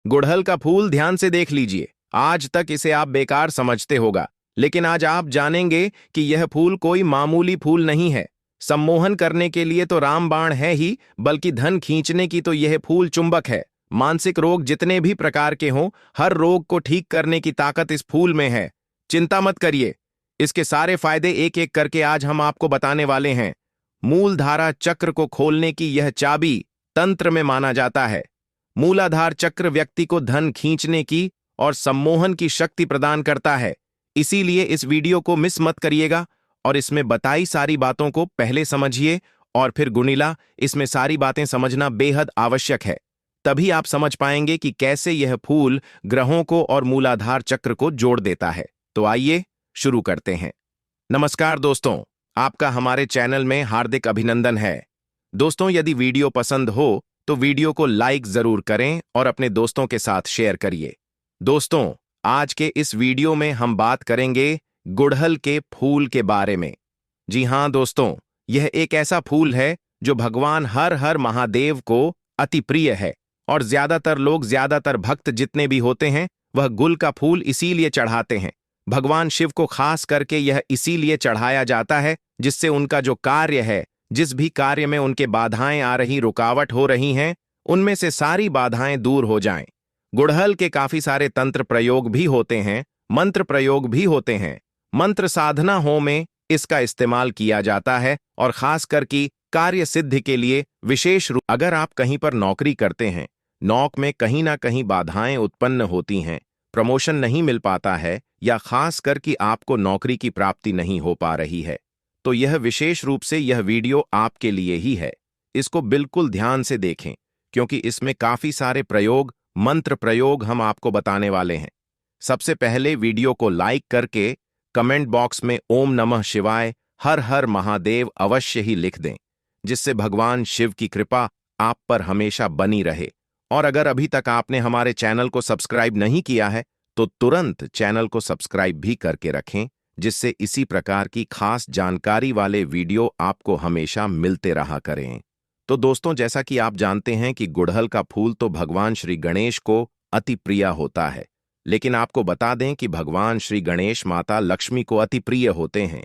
गुड़हल का फूल ध्यान से देख लीजिए। आज तक इसे आप बेकार समझते होगा, लेकिन आज आप जानेंगे कि यह फूल कोई मामूली फूल नहीं है। सम्मोहन करने के लिए तो रामबाण है ही, बल्कि धन खींचने की तो यह फूल चुंबक है। मानसिक रोग जितने भी प्रकार के हों, हर रोग को ठीक करने की ताकत इस फूल में है। चिंता मत करिए, इसके सारे फायदे एक एक करके आज हम आपको बताने वाले हैं। मूलधारा चक्र को खोलने की यह चाबी तंत्र में माना जाता है। मूलाधार चक्र व्यक्ति को धन खींचने की और सम्मोहन की शक्ति प्रदान करता है। इसीलिए इस वीडियो को मिस मत करिएगा और इसमें बताई सारी बातों को पहले समझिए और फिर गुणिला इसमें सारी बातें समझना बेहद आवश्यक है। तभी आप समझ पाएंगे कि कैसे यह फूल ग्रहों को और मूलाधार चक्र को जोड़ देता है। तो आइए शुरू करते हैं। नमस्कार दोस्तों, आपका हमारे चैनल में हार्दिक अभिनंदन है। दोस्तों, यदि वीडियो पसंद हो तो वीडियो को लाइक जरूर करें और अपने दोस्तों के साथ शेयर करिए। दोस्तों, आज के इस वीडियो में हम बात करेंगे गुड़हल के फूल के बारे में। जी हां दोस्तों, यह एक ऐसा फूल है जो भगवान हर हर महादेव को अति प्रिय है और ज्यादातर भक्त जितने भी होते हैं वह गुल का फूल इसीलिए चढ़ाते हैं। भगवान शिव को खास करके यह इसीलिए चढ़ाया जाता है जिससे उनका जो कार्य है, जिस भी कार्य में उनके बाधाएं आ रही, रुकावट हो रही हैं, उनमें से सारी बाधाएं दूर हो जाएं। गुड़हल के काफी सारे तंत्र प्रयोग भी होते हैं, मंत्र प्रयोग भी होते हैं। मंत्र साधना हो में इसका इस्तेमाल किया जाता है और खास करके कार्य सिद्धि के लिए विशेष रूप। अगर आप कहीं पर नौकरी करते हैं, नौक में कहीं ना कहीं बाधाएं उत्पन्न होती हैं, प्रमोशन नहीं मिल पाता है या खास करके आपको नौकरी की प्राप्ति नहीं हो पा रही है, तो यह विशेष रूप से यह वीडियो आपके लिए ही है। इसको बिल्कुल ध्यान से देखें क्योंकि इसमें काफी सारे प्रयोग, मंत्र प्रयोग हम आपको बताने वाले हैं। सबसे पहले वीडियो को लाइक करके कमेंट बॉक्स में ओम नमः शिवाय, हर हर महादेव अवश्य ही लिख दें, जिससे भगवान शिव की कृपा आप पर हमेशा बनी रहे। और अगर अभी तक आपने हमारे चैनल को सब्सक्राइब नहीं किया है तो तुरंत चैनल को सब्सक्राइब भी करके रखें, जिससे इसी प्रकार की खास जानकारी वाले वीडियो आपको हमेशा मिलते रहा करें। तो दोस्तों, जैसा कि आप जानते हैं कि गुड़हल का फूल तो भगवान श्री गणेश को अति प्रिय होता है, लेकिन आपको बता दें कि भगवान श्री गणेश माता लक्ष्मी को अति प्रिय होते हैं।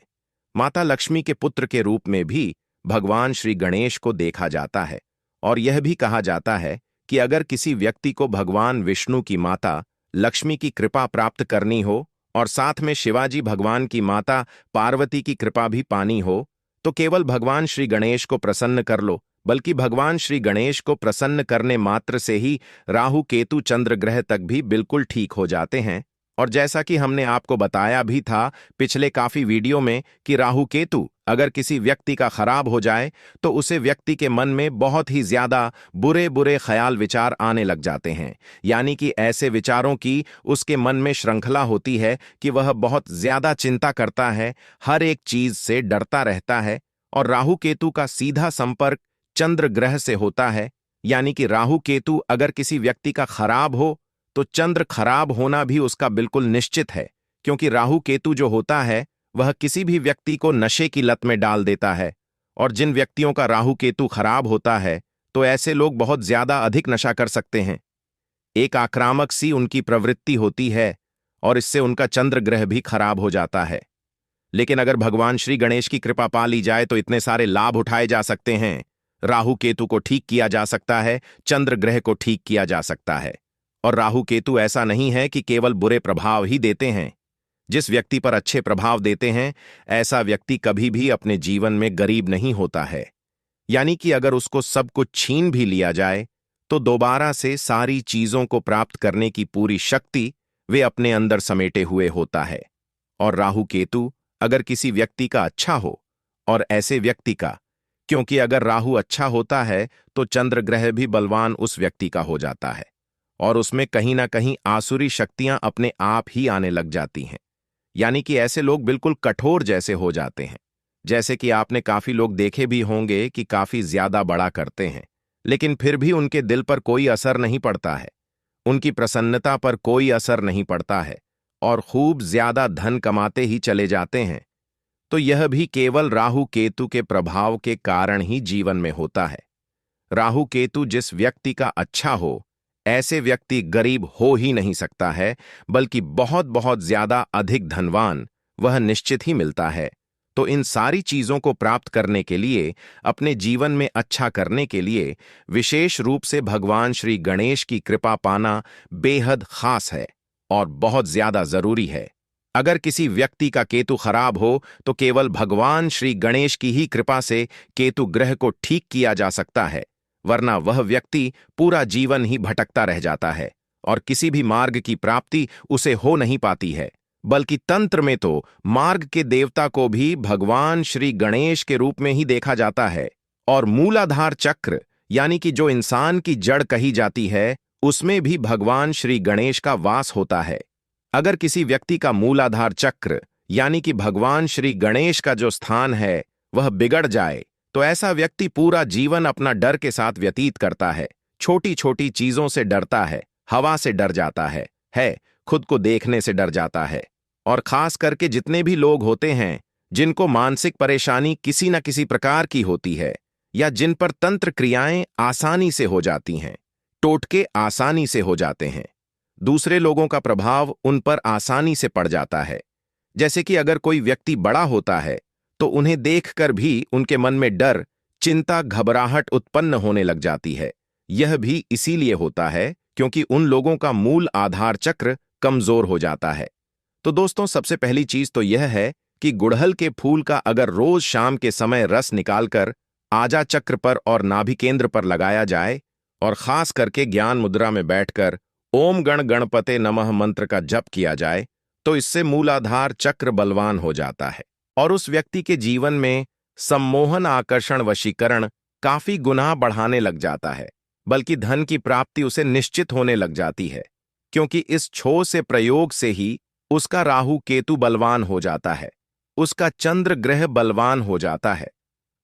माता लक्ष्मी के पुत्र के रूप में भी भगवान श्री गणेश को देखा जाता है और यह भी कहा जाता है कि अगर किसी व्यक्ति को भगवान विष्णु की माता लक्ष्मी की कृपा प्राप्त करनी हो और साथ में शिवाजी भगवान की माता पार्वती की कृपा भी पानी हो, तो केवल भगवान श्री गणेश को प्रसन्न कर लो। बल्कि भगवान श्री गणेश को प्रसन्न करने मात्र से ही राहु केतु चंद्र ग्रह तक भी बिल्कुल ठीक हो जाते हैं। और जैसा कि हमने आपको बताया भी था पिछले काफी वीडियो में कि राहु केतु अगर किसी व्यक्ति का खराब हो जाए तो उसे व्यक्ति के मन में बहुत ही ज्यादा बुरे बुरे ख्याल विचार आने लग जाते हैं। यानी कि ऐसे विचारों की उसके मन में श्रृंखला होती है कि वह बहुत ज्यादा चिंता करता है, हर एक चीज से डरता रहता है। और राहु केतु का सीधा संपर्क चंद्र ग्रह से होता है, यानी कि राहु केतु अगर किसी व्यक्ति का खराब हो तो चंद्र खराब होना भी उसका बिल्कुल निश्चित है, क्योंकि राहु केतु जो होता है वह किसी भी व्यक्ति को नशे की लत में डाल देता है। और जिन व्यक्तियों का राहु केतु खराब होता है तो ऐसे लोग बहुत ज्यादा अधिक नशा कर सकते हैं। एक आक्रामक सी उनकी प्रवृत्ति होती है और इससे उनका चंद्र ग्रह भी खराब हो जाता है। लेकिन अगर भगवान श्री गणेश की कृपा पा ली जाए तो इतने सारे लाभ उठाए जा सकते हैं। राहु केतु को ठीक किया जा सकता है, चंद्र ग्रह को ठीक किया जा सकता है। और राहु केतु ऐसा नहीं है कि केवल बुरे प्रभाव ही देते हैं। जिस व्यक्ति पर अच्छे प्रभाव देते हैं, ऐसा व्यक्ति कभी भी अपने जीवन में गरीब नहीं होता है। यानी कि अगर उसको सब कुछ छीन भी लिया जाए तो दोबारा से सारी चीजों को प्राप्त करने की पूरी शक्ति वे अपने अंदर समेटे हुए होता है। और राहु केतु अगर किसी व्यक्ति का अच्छा हो, और ऐसे व्यक्ति का, क्योंकि अगर राहु अच्छा होता है तो चंद्र ग्रह भी बलवान उस व्यक्ति का हो जाता है और उसमें कहीं ना कहीं आसुरी शक्तियां अपने आप ही आने लग जाती हैं। यानी कि ऐसे लोग बिल्कुल कठोर जैसे हो जाते हैं। जैसे कि आपने काफी लोग देखे भी होंगे कि काफी ज्यादा बड़ा करते हैं, लेकिन फिर भी उनके दिल पर कोई असर नहीं पड़ता है, उनकी प्रसन्नता पर कोई असर नहीं पड़ता है और खूब ज्यादा धन कमाते ही चले जाते हैं। तो यह भी केवल राहु केतु के प्रभाव के कारण ही जीवन में होता है। राहु केतु जिस व्यक्ति का अच्छा हो, ऐसे व्यक्ति गरीब हो ही नहीं सकता है, बल्कि बहुत बहुत ज्यादा अधिक धनवान वह निश्चित ही मिलता है। तो इन सारी चीजों को प्राप्त करने के लिए, अपने जीवन में अच्छा करने के लिए विशेष रूप से भगवान श्री गणेश की कृपा पाना बेहद खास है और बहुत ज्यादा जरूरी है। अगर किसी व्यक्ति का केतु खराब हो तो केवल भगवान श्री गणेश की ही कृपा से केतु ग्रह को ठीक किया जा सकता है, वरना वह व्यक्ति पूरा जीवन ही भटकता रह जाता है और किसी भी मार्ग की प्राप्ति उसे हो नहीं पाती है। बल्कि तंत्र में तो मार्ग के देवता को भी भगवान श्री गणेश के रूप में ही देखा जाता है, और मूलाधार चक्र यानी कि जो इंसान की जड़ कही जाती है, उसमें भी भगवान श्री गणेश का वास होता है। अगर किसी व्यक्ति का मूलाधार चक्र यानी कि भगवान श्री गणेश का जो स्थान है वह बिगड़ जाए, तो ऐसा व्यक्ति पूरा जीवन अपना डर के साथ व्यतीत करता है। छोटी छोटी चीजों से डरता है, हवा से डर जाता है, खुद को देखने से डर जाता है। और खास करके जितने भी लोग होते हैं जिनको मानसिक परेशानी किसी न किसी प्रकार की होती है, या जिन पर तंत्र क्रियाएं आसानी से हो जाती हैं, टोटके आसानी से हो जाते हैं, दूसरे लोगों का प्रभाव उन पर आसानी से पड़ जाता है। जैसे कि अगर कोई व्यक्ति बड़ा होता है तो उन्हें देखकर भी उनके मन में डर, चिंता, घबराहट उत्पन्न होने लग जाती है। यह भी इसीलिए होता है क्योंकि उन लोगों का मूल आधार चक्र कमजोर हो जाता है। तो दोस्तों, सबसे पहली चीज तो यह है कि गुड़हल के फूल का अगर रोज शाम के समय रस निकालकर आजा चक्र पर और नाभि केंद्र पर लगाया जाए और खास करके ज्ञान मुद्रा में बैठकर ओम गण गणपते नमः मंत्र का जप किया जाए, तो इससे मूलाधार चक्र बलवान हो जाता है और उस व्यक्ति के जीवन में सम्मोहन, आकर्षण, वशीकरण काफी गुना बढ़ाने लग जाता है, बल्कि धन की प्राप्ति उसे निश्चित होने लग जाती है, क्योंकि इस छो से प्रयोग से ही उसका राहु केतु बलवान हो जाता है, उसका चंद्र ग्रह बलवान हो जाता है,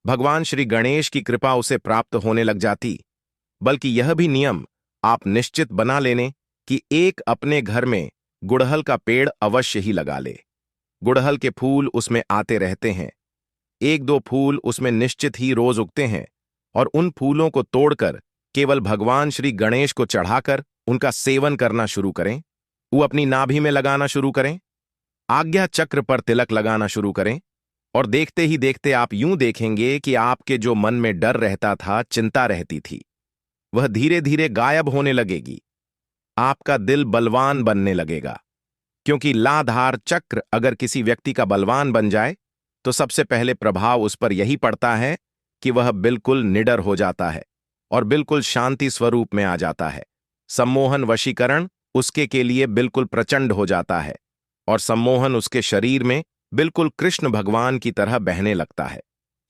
भगवान श्री गणेश की कृपा उसे प्राप्त होने लग जाती। बल्कि यह भी नियम आप निश्चित बना लेने कि एक अपने घर में गुड़हल का पेड़ अवश्य ही लगा ले। गुड़हल के फूल उसमें आते रहते हैं, एक दो फूल उसमें निश्चित ही रोज उगते हैं, और उन फूलों को तोड़कर केवल भगवान श्री गणेश को चढ़ाकर उनका सेवन करना शुरू करें। वो अपनी नाभि में लगाना शुरू करें, आज्ञा चक्र पर तिलक लगाना शुरू करें, और देखते ही देखते आप यूं देखेंगे कि आपके जो मन में डर रहता था, चिंता रहती थी, वह धीरे धीरे गायब होने लगेगी। आपका दिल बलवान बनने लगेगा, क्योंकि लाधार चक्र अगर किसी व्यक्ति का बलवान बन जाए तो सबसे पहले प्रभाव उस पर यही पड़ता है कि वह बिल्कुल निडर हो जाता है और बिल्कुल शांति स्वरूप में आ जाता है। सम्मोहन, वशीकरण उसके के लिए बिल्कुल प्रचंड हो जाता है और सम्मोहन उसके शरीर में बिल्कुल कृष्ण भगवान की तरह बहने लगता है।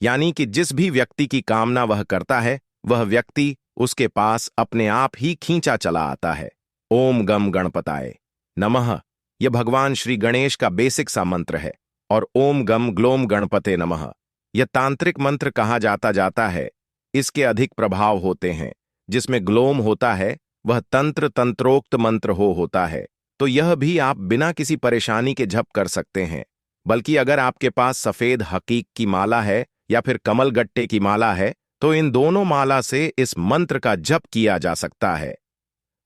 यानी कि जिस भी व्यक्ति की कामना वह करता है, वह व्यक्ति उसके पास अपने आप ही खींचा चला आता है। ओम गम गणपताय नमः यह भगवान श्री गणेश का बेसिक सा मंत्र है, और ओम गम ग्लोम गणपते नमः यह तांत्रिक मंत्र कहा जाता है। इसके अधिक प्रभाव होते हैं। जिसमें ग्लोम होता है वह तंत्रोक्त मंत्र होता है, तो यह भी आप बिना किसी परेशानी के जप कर सकते हैं। बल्कि अगर आपके पास सफेद हकीक की माला है या फिर कमल गट्टे की माला है, तो इन दोनों माला से इस मंत्र का जप किया जा सकता है।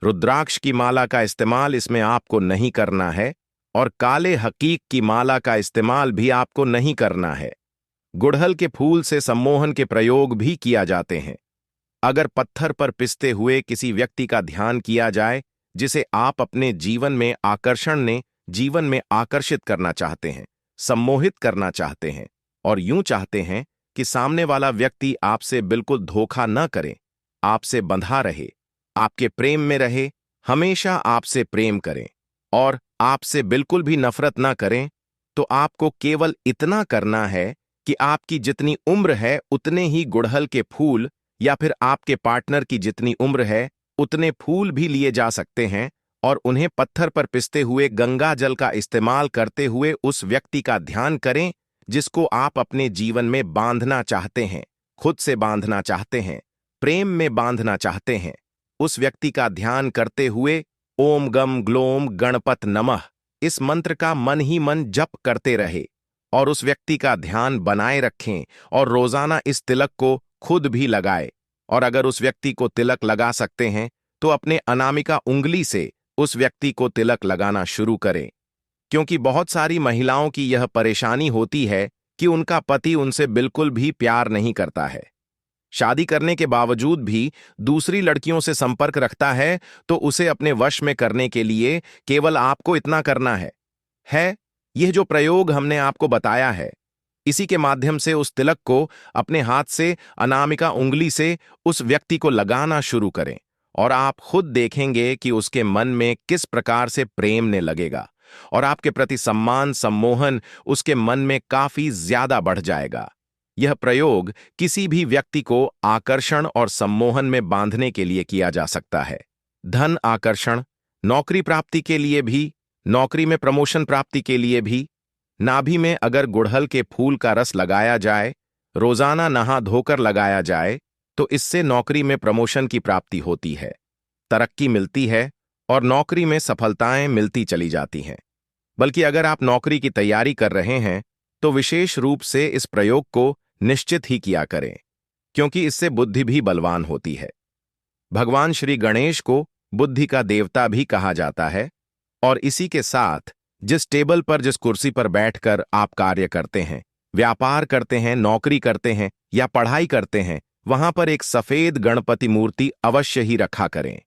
रुद्राक्ष की माला का इस्तेमाल इसमें आपको नहीं करना है, और काले हकीक की माला का इस्तेमाल भी आपको नहीं करना है। गुड़हल के फूल से सम्मोहन के प्रयोग भी किया जाते हैं। अगर पत्थर पर पिसते हुए किसी व्यक्ति का ध्यान किया जाए, जिसे आप अपने जीवन में आकर्षित करना चाहते हैं, सम्मोहित करना चाहते हैं, और यूं चाहते हैं कि सामने वाला व्यक्ति आपसे बिल्कुल धोखा न करे, आपसे बंधा रहे, आपके प्रेम में रहे, हमेशा आपसे प्रेम करें और आपसे बिल्कुल भी नफरत ना करें, तो आपको केवल इतना करना है कि आपकी जितनी उम्र है उतने ही गुड़हल के फूल, या फिर आपके पार्टनर की जितनी उम्र है उतने फूल भी लिए जा सकते हैं, और उन्हें पत्थर पर पिसते हुए गंगा जल का इस्तेमाल करते हुए उस व्यक्ति का ध्यान करें जिसको आप अपने जीवन में बांधना चाहते हैं, खुद से बांधना चाहते हैं, प्रेम में बांधना चाहते हैं। उस व्यक्ति का ध्यान करते हुए ओम गम ग्लोम गणपत नमः इस मंत्र का मन ही मन जप करते रहे, और उस व्यक्ति का ध्यान बनाए रखें, और रोजाना इस तिलक को खुद भी लगाए। और अगर उस व्यक्ति को तिलक लगा सकते हैं तो अपने अनामिका उंगली से उस व्यक्ति को तिलक लगाना शुरू करें, क्योंकि बहुत सारी महिलाओं की यह परेशानी होती है कि उनका पति उनसे बिल्कुल भी प्यार नहीं करता है। शादी करने के बावजूद भी दूसरी लड़कियों से संपर्क रखता है, तो उसे अपने वश में करने के लिए केवल आपको इतना करना है यह जो प्रयोग हमने आपको बताया है, इसी के माध्यम से उस तिलक को अपने हाथ से अनामिका उंगली से उस व्यक्ति को लगाना शुरू करें और आप खुद देखेंगे कि उसके मन में किस प्रकार से प्रेम ने लगेगा और आपके प्रति सम्मान सम्मोहन उसके मन में काफी ज्यादा बढ़ जाएगा। यह प्रयोग किसी भी व्यक्ति को आकर्षण और सम्मोहन में बांधने के लिए किया जा सकता है। धन आकर्षण, नौकरी प्राप्ति के लिए भी, नौकरी में प्रमोशन प्राप्ति के लिए भी। नाभि में अगर गुड़हल के फूल का रस लगाया जाए, रोजाना नहा धोकर लगाया जाए, तो इससे नौकरी में प्रमोशन की प्राप्ति होती है, तरक्की मिलती है और नौकरी में सफलताएं मिलती चली जाती हैं। बल्कि अगर आप नौकरी की तैयारी कर रहे हैं तो विशेष रूप से इस प्रयोग को निश्चित ही किया करें, क्योंकि इससे बुद्धि भी बलवान होती है। भगवान श्री गणेश को बुद्धि का देवता भी कहा जाता है और इसी के साथ जिस टेबल पर, जिस कुर्सी पर बैठकर आप कार्य करते हैं, व्यापार करते हैं, नौकरी करते हैं या पढ़ाई करते हैं, वहां पर एक सफेद गणपति मूर्ति अवश्य ही रखा करें।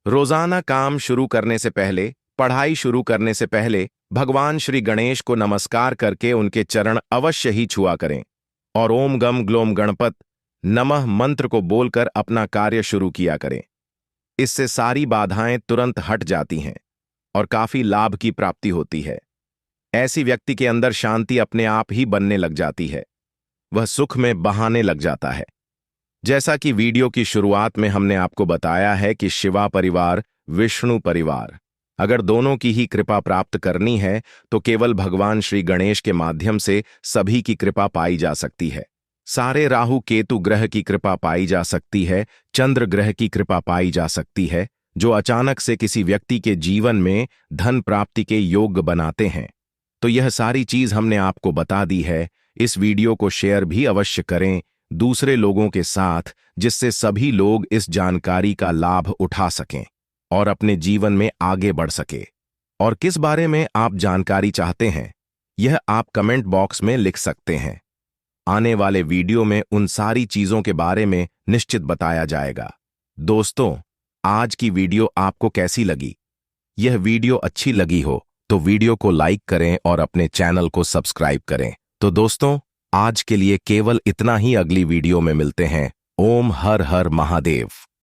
रोजाना काम शुरू करने से पहले, पढ़ाई शुरू करने से पहले भगवान श्री गणेश को नमस्कार करके उनके चरण अवश्य ही छुआ करें और ओम गम ग्लोम गणपत नमः मंत्र को बोलकर अपना कार्य शुरू किया करें। इससे सारी बाधाएं तुरंत हट जाती हैं और काफी लाभ की प्राप्ति होती है। ऐसी व्यक्ति के अंदर शांति अपने आप ही बनने लग जाती है, वह सुख में बहाने लग जाता है। जैसा कि वीडियो की शुरुआत में हमने आपको बताया है कि शिवा परिवार, विष्णु परिवार, अगर दोनों की ही कृपा प्राप्त करनी है तो केवल भगवान श्री गणेश के माध्यम से सभी की कृपा पाई जा सकती है। सारे राहु केतु ग्रह की कृपा पाई जा सकती है, चंद्र ग्रह की कृपा पाई जा सकती है, जो अचानक से किसी व्यक्ति के जीवन में धन प्राप्ति के योग्य बनाते हैं। तो यह सारी चीज हमने आपको बता दी है। इस वीडियो को शेयर भी अवश्य करें दूसरे लोगों के साथ, जिससे सभी लोग इस जानकारी का लाभ उठा सकें और अपने जीवन में आगे बढ़ सके। और किस बारे में आप जानकारी चाहते हैं, यह आप कमेंट बॉक्स में लिख सकते हैं। आने वाले वीडियो में उन सारी चीजों के बारे में निश्चित बताया जाएगा। दोस्तों, आज की वीडियो आपको कैसी लगी? यह वीडियो अच्छी लगी हो तो वीडियो को लाइक करें और अपने चैनल को सब्सक्राइब करें। तो दोस्तों, आज के लिए केवल इतना ही। अगली वीडियो में मिलते हैं। ओम हर हर महादेव।